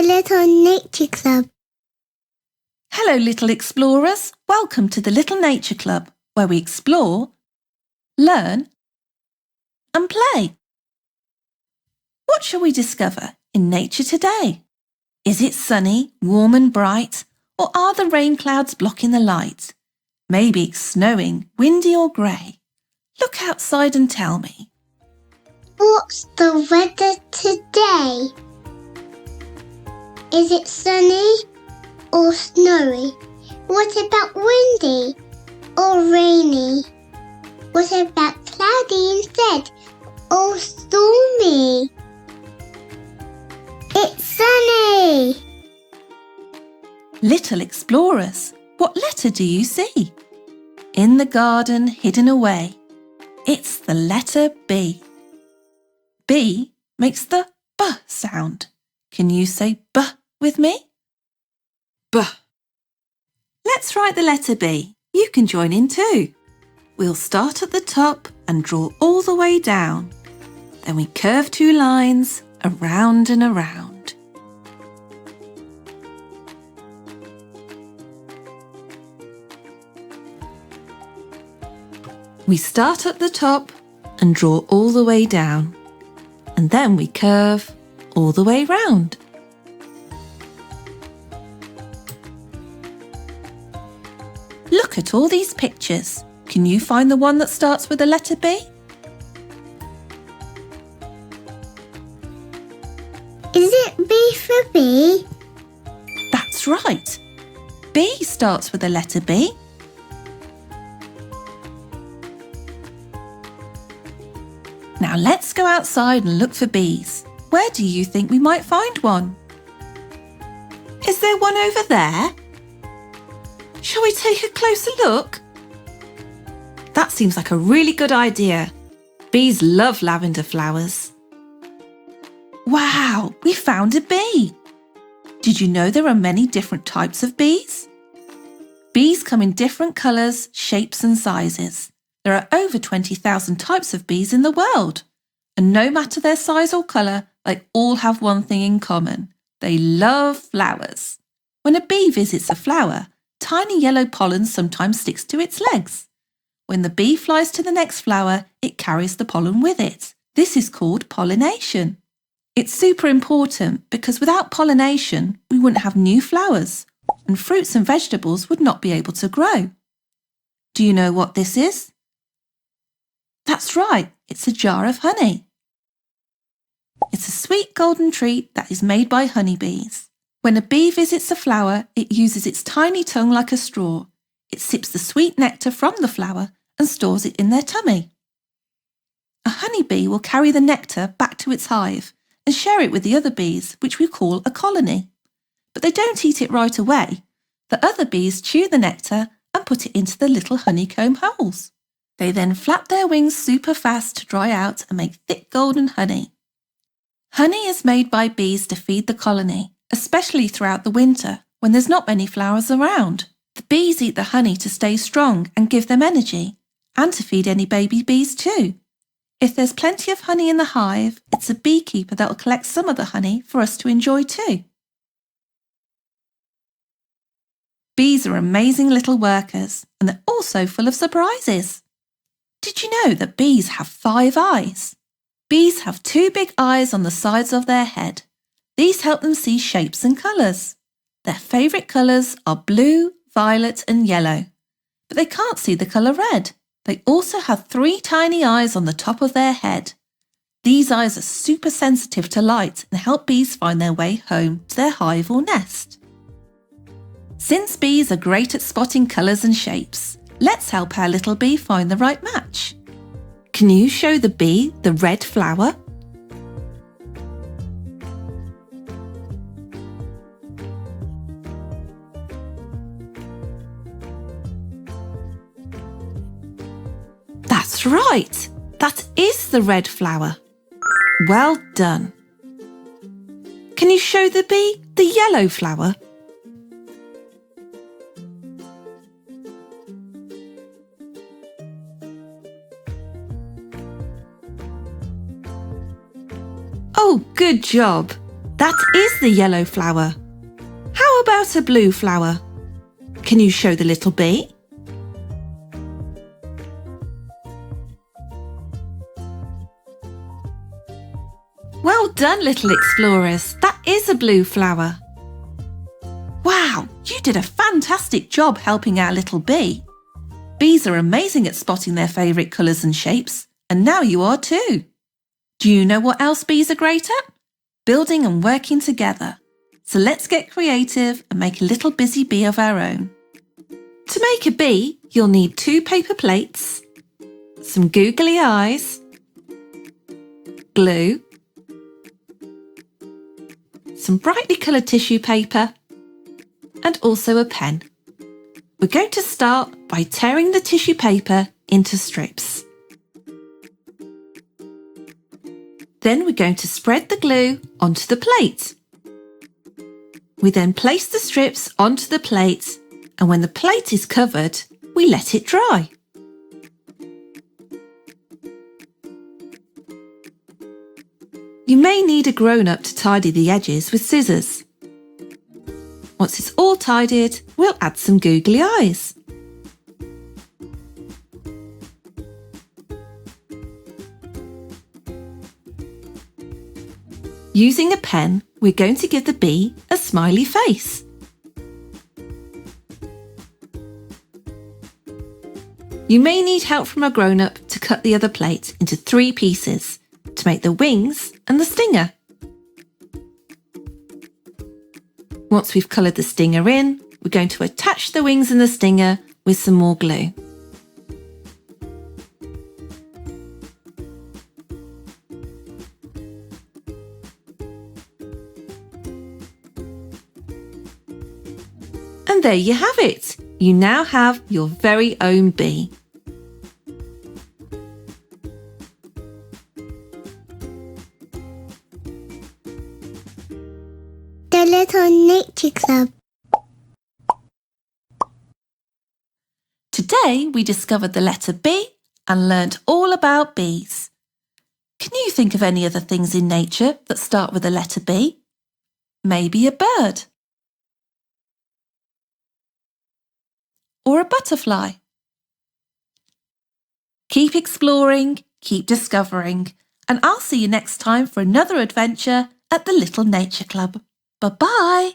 Little Nature Club. Hello, little explorers. Welcome to the Little Nature Club, where we explore, learn and play. What shall we discover in nature today? Is it sunny, warm and bright, or are the rain clouds blocking the light? Maybe it's snowing, windy or grey. Look outside and tell me. What's the weather today? Is it sunny or snowy? What about windy or rainy? What about cloudy instead or stormy? It's sunny! Little explorers, what letter do you see? In the garden, hidden away. It's the letter B. B makes the B sound. Can you say B with me? B. Let's write the letter B. You can join in too. We'll start at the top and draw all the way down. Then we curve two lines around and around. We start at the top and draw all the way down. And then we curve all the way round. Look at all these pictures. Can you find the one that starts with the letter B? Is it B for bee? That's right. B starts with the letter B. Now let's go outside and look for bees. Where do you think we might find one? Is there one over there? Shall we take a closer look? That seems like a really good idea. Bees love lavender flowers. Wow, we found a bee. Did you know there are many different types of bees? Bees come in different colours, shapes and sizes. There are over 20,000 types of bees in the world. And no matter their size or colour, they all have one thing in common. They love flowers. When a bee visits a flower, tiny yellow pollen sometimes sticks to its legs. When the bee flies to the next flower, it carries the pollen with it. This is called pollination. It's super important because without pollination, we wouldn't have new flowers and fruits and vegetables would not be able to grow. Do you know what this is? That's right, it's a jar of honey. It's a sweet golden treat that is made by honeybees. When a bee visits a flower, it uses its tiny tongue like a straw. It sips the sweet nectar from the flower and stores it in their tummy. A honeybee will carry the nectar back to its hive and share it with the other bees, which we call a colony. But they don't eat it right away. The other bees chew the nectar and put it into the little honeycomb holes. They then flap their wings super fast to dry out and make thick golden honey. Honey is made by bees to feed the colony, especially throughout the winter when there's not many flowers around. The bees eat the honey to stay strong and give them energy, and to feed any baby bees too. If there's plenty of honey in the hive, it's a beekeeper that will collect some of the honey for us to enjoy too. Bees are amazing little workers, and they're also full of surprises. Did you know that bees have 5 eyes? Bees have 2 big eyes on the sides of their head. These help them see shapes and colours. Their favourite colours are blue, violet and yellow, but they can't see the colour red. They also have 3 tiny eyes on the top of their head. These eyes are super sensitive to light and help bees find their way home to their hive or nest. Since bees are great at spotting colours and shapes, let's help our little bee find the right match. Can you show the bee the red flower? That's right! That is the red flower. Well done. Can you show the bee the yellow flower? Oh, good job! That is the yellow flower. How about a blue flower? Can you show the little bee? Well done, little explorers. That is a blue flower. Wow, you did a fantastic job helping our little bee. Bees are amazing at spotting their favourite colours and shapes, and now you are too. Do you know what else bees are great at? Building and working together. So let's get creative and make a little busy bee of our own. To make a bee, you'll need 2 paper plates, some googly eyes, glue, some brightly coloured tissue paper, and also a pen. We're going to start by tearing the tissue paper into strips. Then we're going to spread the glue onto the plate. We then place the strips onto the plate, and when the plate is covered, we let it dry. You may need a grown-up to tidy the edges with scissors. Once it's all tidied, we'll add some googly eyes. Using a pen, we're going to give the bee a smiley face. You may need help from a grown-up to cut the other plate into 3 pieces to make the wings and the stinger. Once we've coloured the stinger in, we're going to attach the wings and the stinger with some more glue. And there you have it! You now have your very own bee. The Little Nature Club. Today we discovered the letter B and learnt all about bees. Can you think of any other things in nature that start with the letter B? Maybe a bird. Or a butterfly. Keep exploring, keep discovering, and I'll see you next time for another adventure at the Little Nature Club. Bye-bye!